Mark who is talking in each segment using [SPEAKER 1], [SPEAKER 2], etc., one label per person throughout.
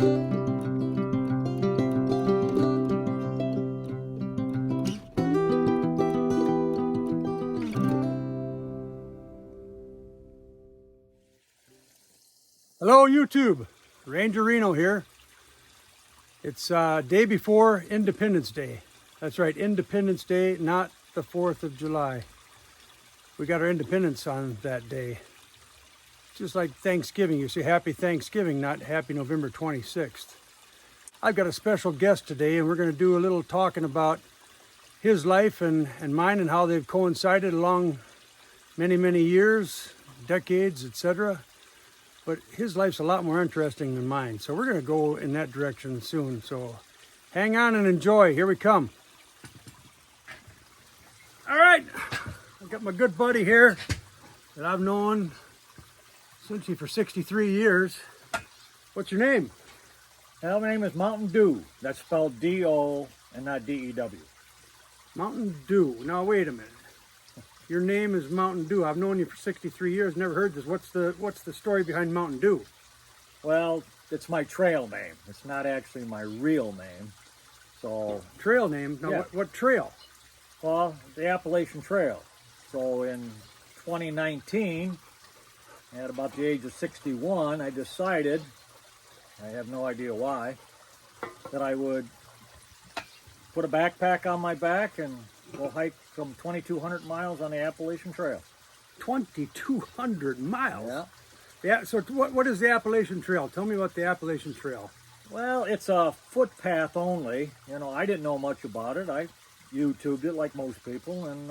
[SPEAKER 1] Hello YouTube, Ranger Reno here. It's day before Independence Day. That's right, Independence Day, not the 4th of July. We got our independence on that day. Just like Thanksgiving, you say Happy Thanksgiving, not Happy November 26th. I've got a special guest today, and we're going to do a little talking about his life and mine and how they've coincided along many years, decades, etc. But his life's a lot more interesting than mine. So we're going to go in that direction soon. So hang on and enjoy. Here we come. All right. I've got my good buddy here that I've known essentially for 63 years. What's your name?
[SPEAKER 2] Well, my name is Mountain Dew. That's spelled D-O and not D-E-W.
[SPEAKER 1] Mountain Dew. Now, wait a minute. Your name is Mountain Dew. I've known you for 63 years, never heard this. What's the story behind Mountain Dew?
[SPEAKER 2] Well, it's my trail name. It's not actually my real name. So
[SPEAKER 1] trail name? Now,
[SPEAKER 2] yeah.
[SPEAKER 1] What trail?
[SPEAKER 2] Well, the Appalachian Trail. So in 2019, at about the age of 61, I decided, I have no idea why, that I would put a backpack on my back and go hike from 2,200 miles on the Appalachian Trail.
[SPEAKER 1] 2,200 miles?
[SPEAKER 2] Yeah.
[SPEAKER 1] Yeah. So what is the Appalachian Trail? Tell me about the Appalachian Trail.
[SPEAKER 2] Well, it's a footpath only. You know, I didn't know much about it. I YouTubed it like most people and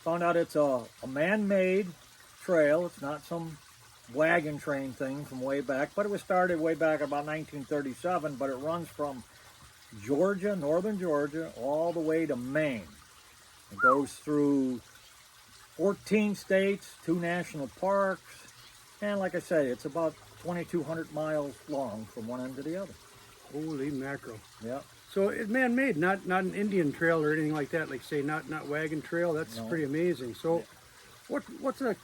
[SPEAKER 2] found out it's a man-made trail. It's not some wagon train thing from way back, but it was started way back about 1937, but it runs from Georgia, northern Georgia, all the way to Maine. It goes through 14 states, 2 national parks, and like I say, it's about 2,200 miles long from one end to the other.
[SPEAKER 1] Holy mackerel.
[SPEAKER 2] Yeah.
[SPEAKER 1] So it's man-made, not an Indian trail or anything like that, like say not wagon trail. That's pretty amazing. So what's a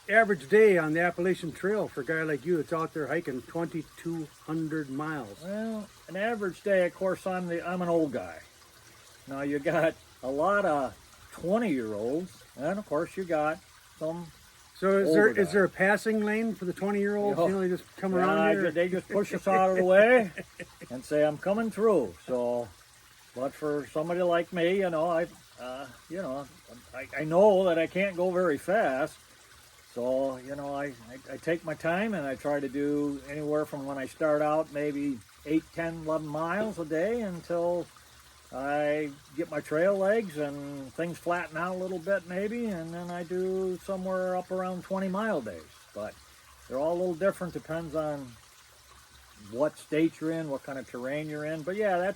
[SPEAKER 1] average day on the Appalachian Trail for a guy like you that's out there hiking 2,200 miles?
[SPEAKER 2] Well, an average day, of course, I'm an old guy. Now you got a lot of 20-year-olds, and of course you got some.
[SPEAKER 1] So is there a passing lane for the 20-year-olds? You know, they just come around here?
[SPEAKER 2] They just push us out of the way and say, "I'm coming through." So, but for somebody like me, you know, I know that I can't go very fast. So, you know, I take my time and I try to do anywhere from when I start out maybe 8, 10, 11 miles a day until I get my trail legs and things flatten out a little bit maybe, and then I do somewhere up around 20-mile days. But they're all a little different, depends on what state you're in, what kind of terrain you're in. But yeah,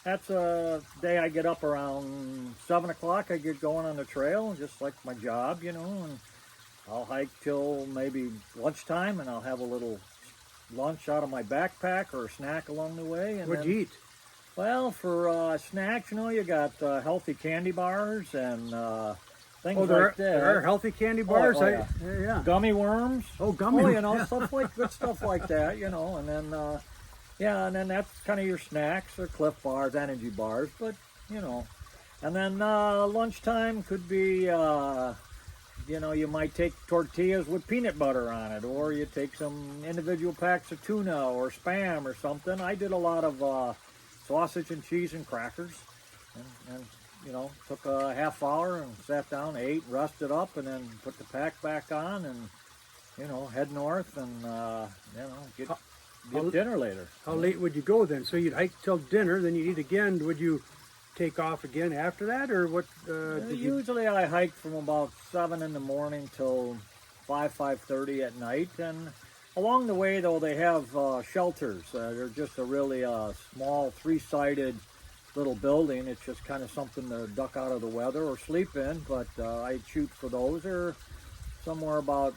[SPEAKER 2] that's a day I get up around 7 o'clock. I get going on the trail, just like my job, you know, and I'll hike till maybe lunchtime, and I'll have a little lunch out of my backpack or a snack along the way. And
[SPEAKER 1] what'd you eat?
[SPEAKER 2] Well, for snacks, you know, you got healthy candy bars and things like that.
[SPEAKER 1] There are healthy candy bars?
[SPEAKER 2] Yeah. Gummy worms.
[SPEAKER 1] Oh, gummy
[SPEAKER 2] worms. You know, good stuff like that, you know. And then, and then that's kind of your snacks or Cliff bars, energy bars, but, you know. And then lunchtime could be, you know, you might take tortillas with peanut butter on it, or you take some individual packs of tuna or Spam or something. I did a lot of sausage and cheese and crackers, and you know, took a half hour and sat down, ate, rested up, and then put the pack back on and, you know, head north and, you know, get dinner later.
[SPEAKER 1] How late would you go then? So you'd hike till dinner, then you'd eat again. Would you take off again after that, or what?
[SPEAKER 2] Usually I hike from about 7 in the morning till 5:30 at night, and along the way, though, they have shelters. They're just a really small 3-sided little building. It's just kind of something to duck out of the weather or sleep in, but I shoot for those. They're somewhere about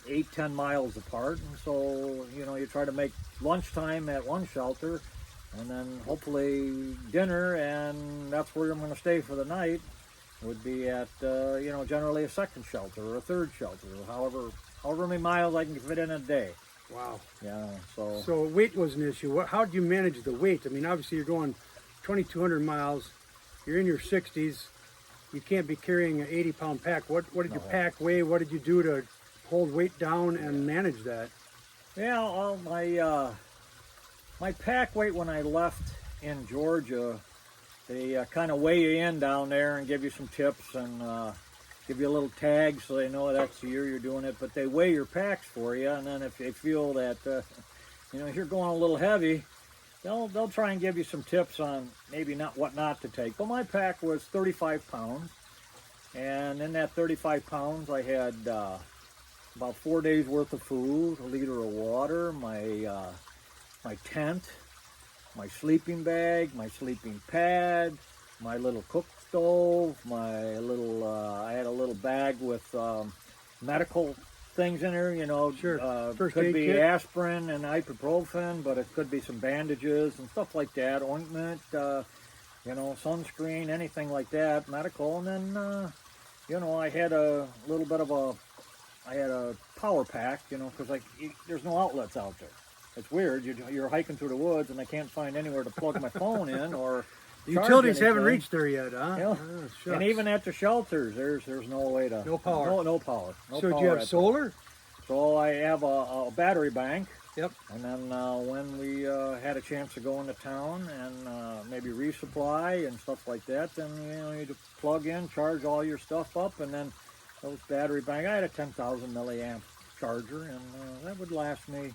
[SPEAKER 2] 8, 10 miles apart, and so, you know, you try to make lunchtime at one shelter, and then hopefully dinner, and that's where I'm going to stay for the night, would be at, generally a second shelter or a third shelter, or however many miles I can fit in a day.
[SPEAKER 1] Wow.
[SPEAKER 2] Yeah, so
[SPEAKER 1] So weight was an issue. How did you manage the weight? I mean, obviously you're going 2,200 miles. You're in your 60s. You can't be carrying an 80-pound pack. What did your pack weigh? What did you do to hold weight down and manage that?
[SPEAKER 2] yeah, well, my pack weight when I left in Georgia, they kind of weigh you in down there and give you some tips and give you a little tag so they know that's the year you're doing it. But they weigh your packs for you, and then if they feel that if you're going a little heavy, they'll try and give you some tips on maybe what not to take. But my pack was 35 pounds, and in that 35 pounds, I had about 4 days worth of food, a liter of water, my tent, my sleeping bag, my sleeping pad, my little cook stove, I had a little bag with medical things in there,
[SPEAKER 1] Sure. First
[SPEAKER 2] could
[SPEAKER 1] aid
[SPEAKER 2] be
[SPEAKER 1] kit?
[SPEAKER 2] aspirin and ibuprofen, but it could be some bandages and stuff like that, ointment, sunscreen, anything like that, medical. And then, I had a little bit of a power pack, because there's no outlets out there. It's weird. You're hiking through the woods, and I can't find anywhere to plug my phone in or
[SPEAKER 1] The
[SPEAKER 2] charge
[SPEAKER 1] utilities haven't
[SPEAKER 2] anything.
[SPEAKER 1] reached there yet, huh?
[SPEAKER 2] Yeah.
[SPEAKER 1] Ah, shucks.
[SPEAKER 2] And even at the shelters, there's no way to.
[SPEAKER 1] No power.
[SPEAKER 2] No power. No
[SPEAKER 1] So do
[SPEAKER 2] power
[SPEAKER 1] you have
[SPEAKER 2] at
[SPEAKER 1] solar?
[SPEAKER 2] So I have a battery bank.
[SPEAKER 1] Yep.
[SPEAKER 2] And then when we had a chance to go into town and maybe resupply and stuff like that, then you just plug in, charge all your stuff up, and then those battery bank. I had a 10,000 milliamp charger, and that would last me.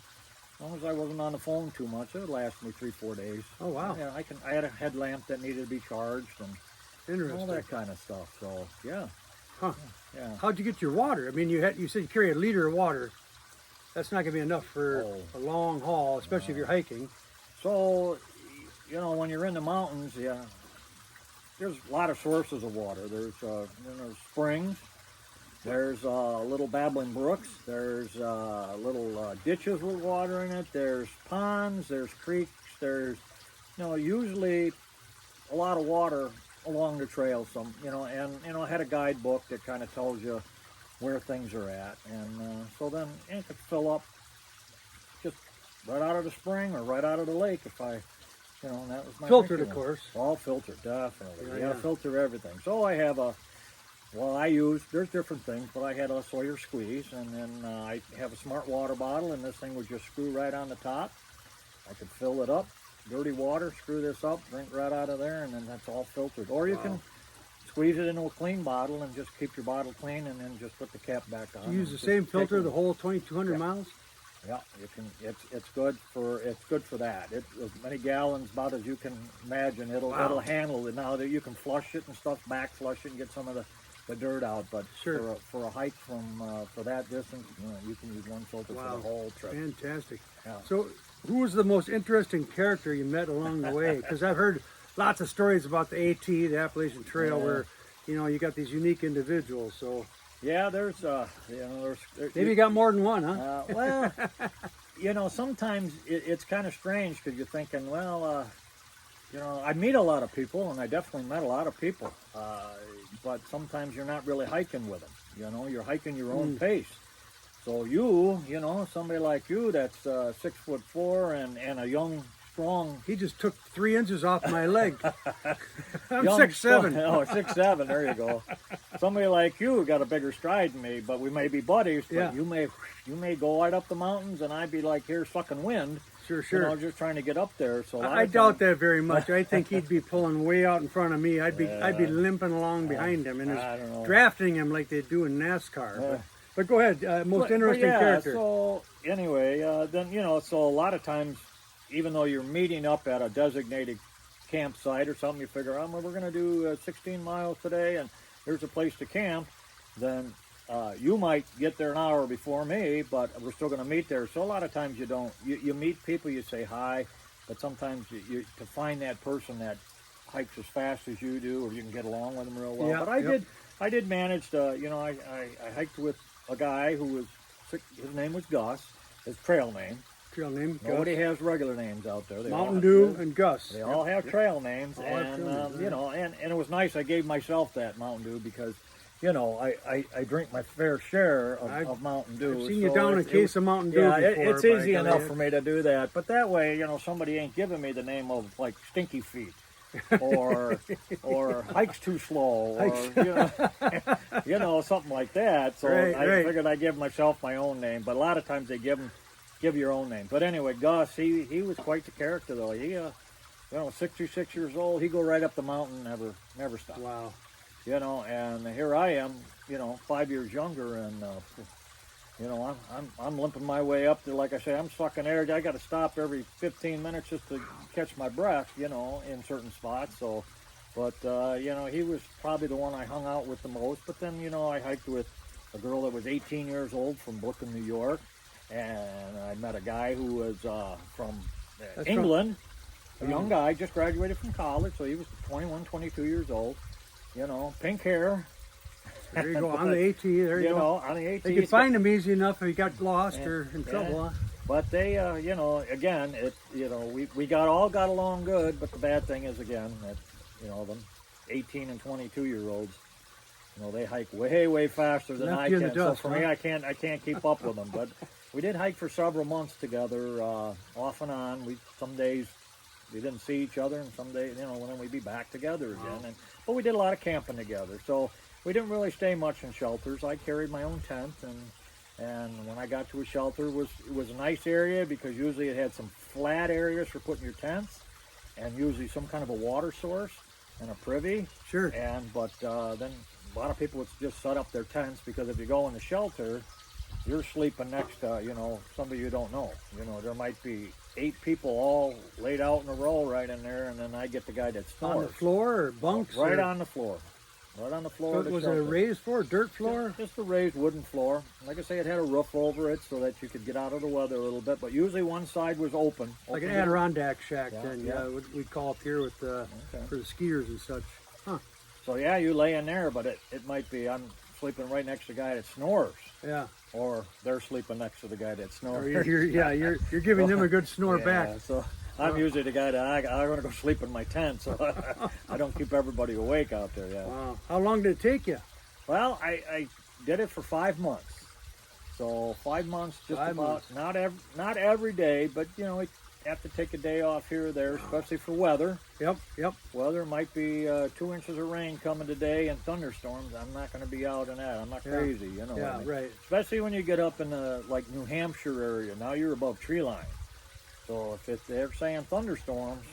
[SPEAKER 2] As long as I wasn't on the phone too much, it would last me 3-4 days.
[SPEAKER 1] Oh, wow.
[SPEAKER 2] Yeah, I had a headlamp that needed to be charged and
[SPEAKER 1] Interesting.
[SPEAKER 2] all that kind of stuff. So yeah,
[SPEAKER 1] Huh.
[SPEAKER 2] yeah.
[SPEAKER 1] How'd you get your water? I mean, you said you carry a liter of water. That's not going to be enough for
[SPEAKER 2] Oh.
[SPEAKER 1] a long haul, especially if you're hiking.
[SPEAKER 2] So when you're in the mountains, yeah, there's a lot of sources of water. There's springs. There's little babbling brooks. There's little ditches with water in it. There's ponds. There's creeks. There's, usually a lot of water along the trail. And I had a guidebook that kind of tells you where things are at. And so then it could fill up just right out of the spring or right out of the lake if that was my
[SPEAKER 1] Filtered,
[SPEAKER 2] thinking.
[SPEAKER 1] of course.
[SPEAKER 2] All filtered, definitely.
[SPEAKER 1] Yeah,
[SPEAKER 2] You gotta
[SPEAKER 1] yeah.
[SPEAKER 2] filter everything. So I have there's different things, but I had a Sawyer squeeze, and then I have a smart water bottle, and this thing would just screw right on the top. I could fill it up, dirty water, screw this up, drink right out of there, and then that's all filtered. Or you can squeeze it into a clean bottle and just keep your bottle clean, and then just put the cap back on.
[SPEAKER 1] You use
[SPEAKER 2] and
[SPEAKER 1] the
[SPEAKER 2] just
[SPEAKER 1] same
[SPEAKER 2] take
[SPEAKER 1] filter
[SPEAKER 2] it.
[SPEAKER 1] the whole 2,200 miles?
[SPEAKER 2] Yeah, you can. It's good for that. It's as many gallons about as you can imagine. It'll handle it. Now that you can flush it and stuff, back flush it and get some of the dirt out. But
[SPEAKER 1] Sure.
[SPEAKER 2] for a hike for that distance, you can use one filter for the whole trip.
[SPEAKER 1] Fantastic.
[SPEAKER 2] Yeah.
[SPEAKER 1] So who was the most interesting character you met along the way? Because I've heard lots of stories about the AT, the Appalachian Trail,
[SPEAKER 2] Yeah.
[SPEAKER 1] where, you got these unique individuals. So
[SPEAKER 2] Yeah, there's
[SPEAKER 1] maybe you got more than one, huh?
[SPEAKER 2] Sometimes it's kind of strange because you're thinking, well, I meet a lot of people, and I definitely met a lot of people, but sometimes you're not really hiking with them. You're hiking your own pace. So somebody like you that's 6'4" and a young, strong.
[SPEAKER 1] He just took 3 inches off my leg. I'm
[SPEAKER 2] young,
[SPEAKER 1] 6'7".
[SPEAKER 2] strong- Oh, 6'7", there you go. Somebody like you got a bigger stride than me, but we may be buddies. But
[SPEAKER 1] Yeah.
[SPEAKER 2] you may go right up the mountains, and I'd be like here sucking wind.
[SPEAKER 1] Sure.
[SPEAKER 2] Just trying to get up there. So
[SPEAKER 1] I doubt that very much. I think he'd be pulling way out in front of me. I'd be limping along behind him and
[SPEAKER 2] I don't know.
[SPEAKER 1] just drafting him like they do in NASCAR. But go ahead. Most interesting character.
[SPEAKER 2] So anyway, then so a lot of times, even though you're meeting up at a designated campsite or something, you figure, we're going to do 16 miles today, and there's a place to camp. Then you might get there an hour before me, but we're still going to meet there. So a lot of times you don't. You meet people, you say hi, but sometimes you to find that person that hikes as fast as you do, or you can get along with them real well.
[SPEAKER 1] Yeah,
[SPEAKER 2] But I did manage to. I hiked with a guy who was. His name was Gus. His trail name.
[SPEAKER 1] Trail name?
[SPEAKER 2] Nobody
[SPEAKER 1] Gus.
[SPEAKER 2] has regular names out there. They
[SPEAKER 1] Mountain
[SPEAKER 2] all
[SPEAKER 1] Dew
[SPEAKER 2] have,
[SPEAKER 1] and Gus.
[SPEAKER 2] They all have trail names,
[SPEAKER 1] All have
[SPEAKER 2] and
[SPEAKER 1] trail names,
[SPEAKER 2] and it was nice. I gave myself that Mountain Dew because you know, I drink my fair share of Mountain Dew.
[SPEAKER 1] I've seen you
[SPEAKER 2] so
[SPEAKER 1] down a case of Mountain Dew
[SPEAKER 2] yeah,
[SPEAKER 1] before.
[SPEAKER 2] it's easy enough for me to do that. But that way, you know, somebody ain't giving me the name of like Stinky Feet or Hikes Too Slow or you know something like that. So I figured I'd give myself my own name. But a lot of times they give your own name. But anyway, Gus, he was quite the character though. He you know, 66 years old, he'd go right up the mountain, never stop.
[SPEAKER 1] Wow.
[SPEAKER 2] You know, and here I am, you know, 5 years younger, and you know, I'm limping my way up to, like I say, I'm sucking air. I got to stop every 15 minutes just to catch my breath, you know, in certain spots. So, but you know, he was probably the one I hung out with the most. But then, you know, I hiked with a girl that was 18 years old from Brooklyn, New York, and I met a guy who was from England. A young guy, just graduated from college, so he was 21, 22 years old. You know, pink hair.
[SPEAKER 1] There you go, on the AT. There you go.
[SPEAKER 2] Know, on the AT.
[SPEAKER 1] They could find him easy enough if he got lost or in trouble. Huh?
[SPEAKER 2] But they, you know, again, you know, we got along good. But the bad thing is, again, that, you know, them 18 and 22 year olds, you know, they hike way faster than I can. So for me, I can't keep up with them. But we did hike for several months together, off and on. Some days we didn't see each other, and some days, you know, then we'd be back together again. But we did a lot of camping together, so we didn't really stay much in shelters. I carried my own tent, and when I got to a shelter, it was a nice area because usually it had some flat areas for putting your tents, and usually some kind of a water source and a privy.
[SPEAKER 1] Sure.
[SPEAKER 2] But then a lot of people would just set up their tents because if you go in the shelter, you're sleeping next to, you know, somebody you don't know. You know, there might be 8 people all laid out in a row right in there, and then I get the guy that snores.
[SPEAKER 1] On the floor or bunks?
[SPEAKER 2] Right on the floor. Right on the floor.
[SPEAKER 1] So was it a raised floor, dirt floor?
[SPEAKER 2] Just a raised wooden floor. Like I say, it had a roof over it so that you could get out of the weather a little bit, but usually one side was open.
[SPEAKER 1] Like an Adirondack shack then, we'd call up here with for the skiers and such. Huh.
[SPEAKER 2] So yeah, you lay in there, but it might be, I'm sleeping right next to the guy that snores.
[SPEAKER 1] Yeah.
[SPEAKER 2] Or they're sleeping next to the guy that snores.
[SPEAKER 1] You're giving them a good snore back.
[SPEAKER 2] So I'm usually the guy that I'm going to go sleep in my tent, so I don't keep everybody awake out there. Yeah.
[SPEAKER 1] Wow. How long did it take you?
[SPEAKER 2] Well, I did it for 5 months. So 5 months, not every day, but you know, we have to take a day off here or there, especially for weather.
[SPEAKER 1] Yep.
[SPEAKER 2] Weather might be 2 inches of rain coming today and thunderstorms. I'm not going to be out in that. I'm not crazy, you know.
[SPEAKER 1] Yeah, right.
[SPEAKER 2] Especially when you get up in the like New Hampshire area. Now you're above tree line. So if they're saying thunderstorms,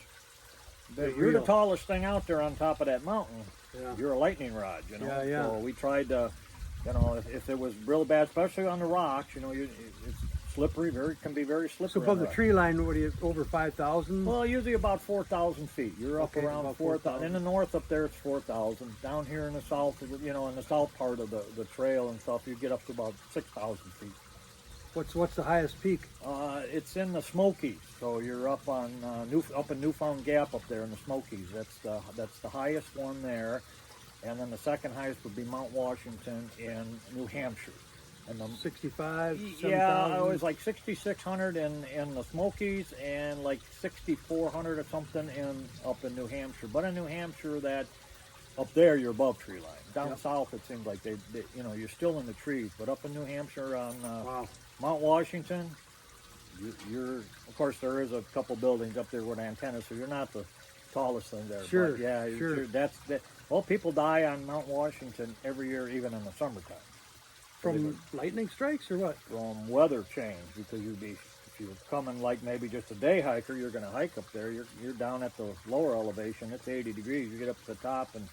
[SPEAKER 2] you're the tallest thing out there on top of that mountain. Yeah. You're a lightning rod, you know.
[SPEAKER 1] Yeah.
[SPEAKER 2] So we tried to, you know, if it was real bad, especially on the rocks, you know, it's slippery, can be very slippery.
[SPEAKER 1] So above the tree line, what are you, over 5,000?
[SPEAKER 2] Well, usually about 4,000 feet. You're up around 4,000. In the north up there, it's 4,000. Down here in the south, you know, in the south part of the trail and stuff, you get up to about 6,000 feet.
[SPEAKER 1] What's the highest peak?
[SPEAKER 2] It's in the Smokies. So you're up on up in Newfound Gap up there in the Smokies. That's the highest one there, and then the second highest would be Mount Washington in New Hampshire. And
[SPEAKER 1] 65, 7,000?
[SPEAKER 2] Yeah, it was like 6,600 in the Smokies and like 6,400 or something up in New Hampshire. But in New Hampshire, that up there you're above tree line. Down south, it seems like they you know, you're still in the trees. But up in New Hampshire on Mount Washington, you're of course there is a couple buildings up there with antennas, so you're not the tallest thing there.
[SPEAKER 1] Sure,
[SPEAKER 2] but yeah,
[SPEAKER 1] sure.
[SPEAKER 2] Well, people die on Mount Washington every year, even in the summertime.
[SPEAKER 1] From lightning strikes or what?
[SPEAKER 2] From weather change, because if you're coming like maybe just a day hiker, you're going to hike up there. You're down at the lower elevation. It's 80 degrees. You get up to the top, and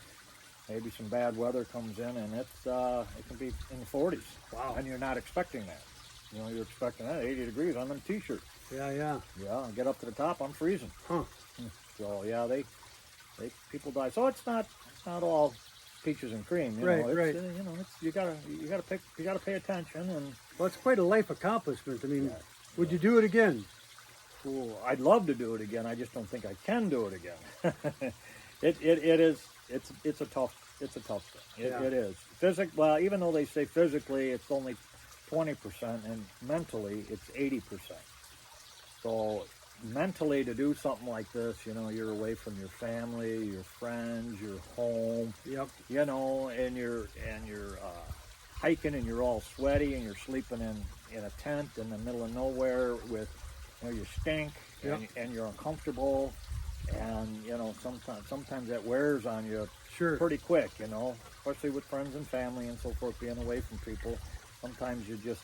[SPEAKER 2] maybe some bad weather comes in, and it can be in the 40s.
[SPEAKER 1] Wow!
[SPEAKER 2] And you're not expecting that. You know, you're expecting that 80 degrees. I'm in a t-shirt.
[SPEAKER 1] Yeah.
[SPEAKER 2] I get up to the top, I'm freezing.
[SPEAKER 1] Huh?
[SPEAKER 2] So yeah, people die. So it's not all peaches and cream. You know,
[SPEAKER 1] Right.
[SPEAKER 2] You know, you gotta pay attention. And
[SPEAKER 1] well, it's quite a life accomplishment. I mean, would you do it again?
[SPEAKER 2] Well, I'd love to do it again. I just don't think I can do it again. It's a tough thing. It is. Well, even though they say physically it's only 20%, and mentally it's 80%. So mentally to do something like this, you know, you're away from your family, your friends, your home,
[SPEAKER 1] Yep.
[SPEAKER 2] you know, and you're hiking and you're all sweaty and you're sleeping in a tent in the middle of nowhere with, you know, you stink and you're uncomfortable, and you know sometimes that wears on you
[SPEAKER 1] Sure.
[SPEAKER 2] pretty quick, you know, especially with friends and family and so forth, being away from people. Sometimes you just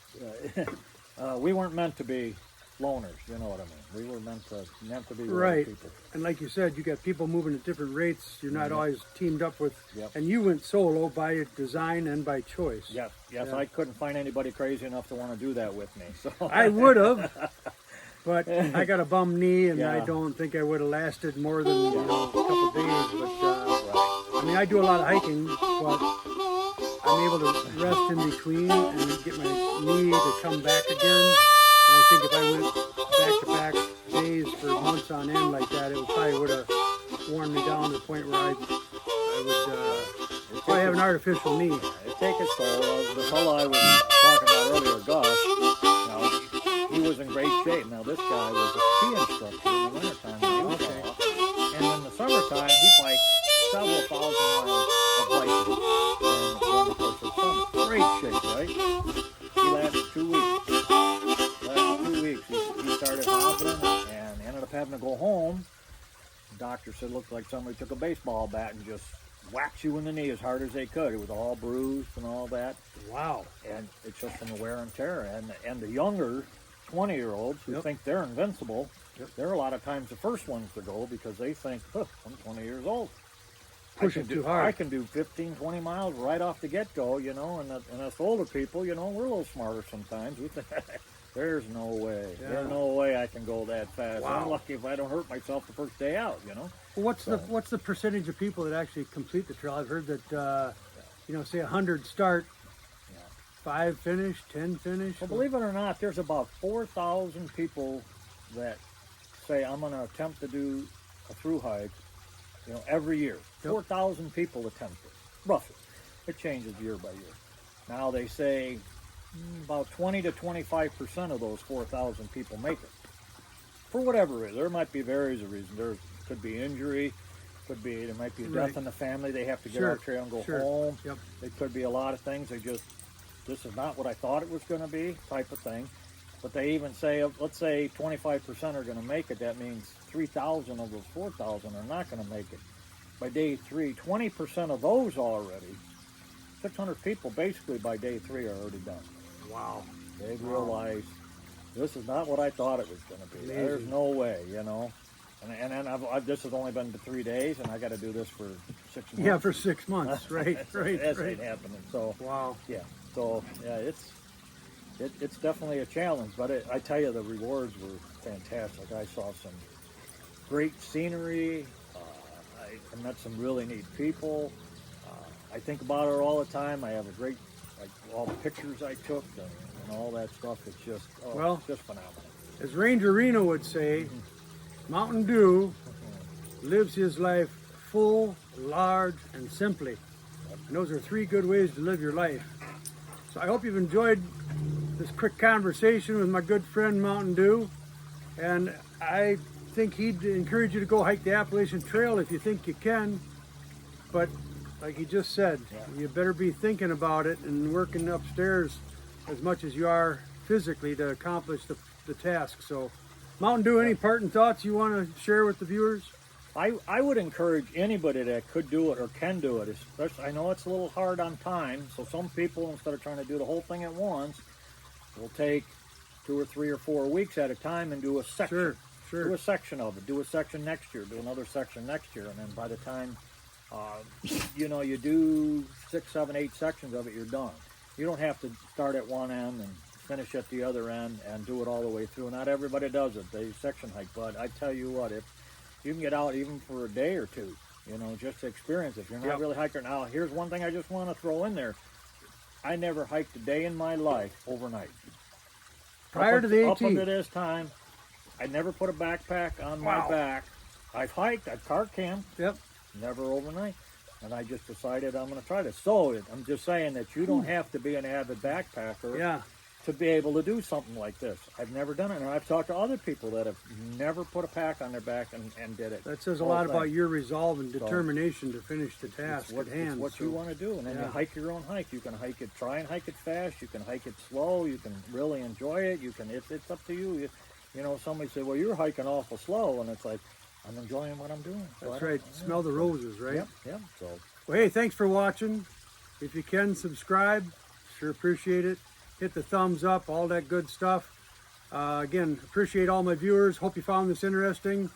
[SPEAKER 2] we weren't meant to be loners, you know what I mean. We were meant to be with other
[SPEAKER 1] Right.
[SPEAKER 2] people.
[SPEAKER 1] And like you said, you got people moving at different rates. You're not always teamed up with.
[SPEAKER 2] Yep.
[SPEAKER 1] And you went solo by design and by choice.
[SPEAKER 2] Yes,
[SPEAKER 1] Yeah.
[SPEAKER 2] I couldn't find anybody crazy enough to want to do that with me. So
[SPEAKER 1] I would have, but I got a bum knee, and I
[SPEAKER 2] Yeah.
[SPEAKER 1] don't think I would have lasted more than a couple days. But
[SPEAKER 2] right.
[SPEAKER 1] I mean, I do a lot of hiking, but I'm able to rest in between and get my knee to come back again. And I think if I went back-to-back days for months on end like that, it probably would have worn me down to the point where I would probably have an artificial knee.
[SPEAKER 2] It takes its toll. The fellow I was talking about earlier, Gus, now, he was in great shape. Now this guy was a ski instructor in the wintertime in Utah, and in the summertime he biked several thousand miles of biking during the course of summer. Great shape, right? He lasted 2 weeks. He started hobbling and ended up having to go home. The doctor said it looked like somebody took a baseball bat and just whacked you in the knee as hard as they could. It was all bruised and all that.
[SPEAKER 1] Wow.
[SPEAKER 2] And it's just from the wear and tear. And the younger 20-year-olds who think they're invincible, they're a lot of times the first ones to go because they think, I'm 20 years old.
[SPEAKER 1] Pushing too hard.
[SPEAKER 2] I can do 15, 20 miles right off the get-go, you know, and us older people, you know, we're a little smarter sometimes. We think, there's no way.
[SPEAKER 1] Yeah.
[SPEAKER 2] There's no way I can go that fast.
[SPEAKER 1] Wow.
[SPEAKER 2] I'm lucky if I don't hurt myself the first day out, you know.
[SPEAKER 1] Well, what's the percentage of people that actually complete the trail? I've heard that, say 100 start, 5 finish, 10 finish.
[SPEAKER 2] Well, believe it or not, there's about 4,000 people that say, I'm going to attempt to do a through hike, you know, every year. 4,000 people attempt it, roughly. It changes year by year. Now they say about 20 to 25% of those 4,000 people make it. For whatever reason. There might be various reasons. There could be injury, there might be a death in the family. They have to get our trail and go home.
[SPEAKER 1] Yep.
[SPEAKER 2] It could be a lot of things. This is not what I thought it was going to be, type of thing. But they even say, let's say 25% are going to make it. That means 3,000 of those 4,000 are not going to make it. By day 3, 20% of those already, 600 people basically by day 3 are already done.
[SPEAKER 1] Wow.
[SPEAKER 2] They realize this is not what I thought it was going to be.
[SPEAKER 1] Amazing.
[SPEAKER 2] There's no way, you know. And this has only been 3 days, and I got to do this for 6 months.
[SPEAKER 1] Yeah, for 6 months. Right, right,
[SPEAKER 2] That's
[SPEAKER 1] right.
[SPEAKER 2] ain't happening. So
[SPEAKER 1] Wow.
[SPEAKER 2] yeah. So yeah, it's definitely a challenge, but I tell you, the rewards were fantastic. I saw some great scenery. I met some really neat people. I think about her all the time. I have a great, all the pictures I took and all that stuff. It's just, it's just phenomenal.
[SPEAKER 1] As Ranger Reno would say, Mountain Dew lives his life full, large, and simply. And those are 3 good ways to live your life. So I hope you've enjoyed this quick conversation with my good friend Mountain Dew. And I think he'd encourage you to go hike the Appalachian Trail if you think you can. But like he just said, you better be thinking about it and working upstairs as much as you are physically to accomplish the task. So Mountain Dew, any parting thoughts you want to share with the viewers?
[SPEAKER 2] I would encourage anybody that could do it or can do it. Especially, I know it's a little hard on time, so some people, instead of trying to do the whole thing at once, will take 2 or 3 or 4 weeks at a time and do a section.
[SPEAKER 1] Sure.
[SPEAKER 2] Do a section of it. Do a section next year. Do another section next year, and then by the time you do 6, 7, 8 sections of it, you're done. You don't have to start at one end and finish at the other end and do it all the way through. Not everybody does it. They section hike, but I tell you what, if you can get out even for a day or two, you know, just to experience it. If you're not really hiker. Now, here's one thing I just want to throw in there. I never hiked a day in my life overnight.
[SPEAKER 1] Prior to the 18th.
[SPEAKER 2] Up until this time, I never put a backpack on my back. I've hiked, I've cart camped.
[SPEAKER 1] Yep.
[SPEAKER 2] Never overnight. And I just decided I'm going to try this. So I'm just saying that you don't have to be an avid backpacker.
[SPEAKER 1] Yeah.
[SPEAKER 2] to be able to do something like this. I've never done it, and I've talked to other people that have never put a pack on their back and did it.
[SPEAKER 1] That says a lot about your resolve and determination to finish the task
[SPEAKER 2] It's what,
[SPEAKER 1] at hand.
[SPEAKER 2] it's what you want to do, and then
[SPEAKER 1] yeah.
[SPEAKER 2] you hike your own hike. You can hike it, try and hike it fast. You can hike it slow. You can really enjoy it. You can. It's up to you. You know, somebody said, "Well, you're hiking awful slow," and it's like, I'm enjoying what I'm doing. So
[SPEAKER 1] That's right. Smell the roses, right?
[SPEAKER 2] Yep. Yep. So.
[SPEAKER 1] Well, hey, thanks for watching. If you can, subscribe. Sure appreciate it. Hit the thumbs up, all that good stuff. Again, appreciate all my viewers. Hope you found this interesting,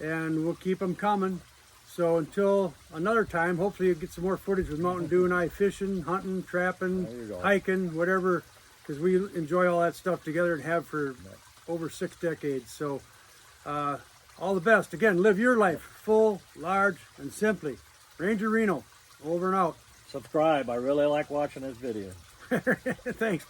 [SPEAKER 1] and we'll keep them coming. So until another time, hopefully you'll get some more footage with Mountain Dew and I fishing, hunting, trapping, hiking, whatever, because we enjoy all that stuff together and have for over 6 decades. So all the best. Again, live your life full, large, and simply. Ranger Reno, over and out.
[SPEAKER 2] Subscribe. I really like watching this video.
[SPEAKER 1] Thanks.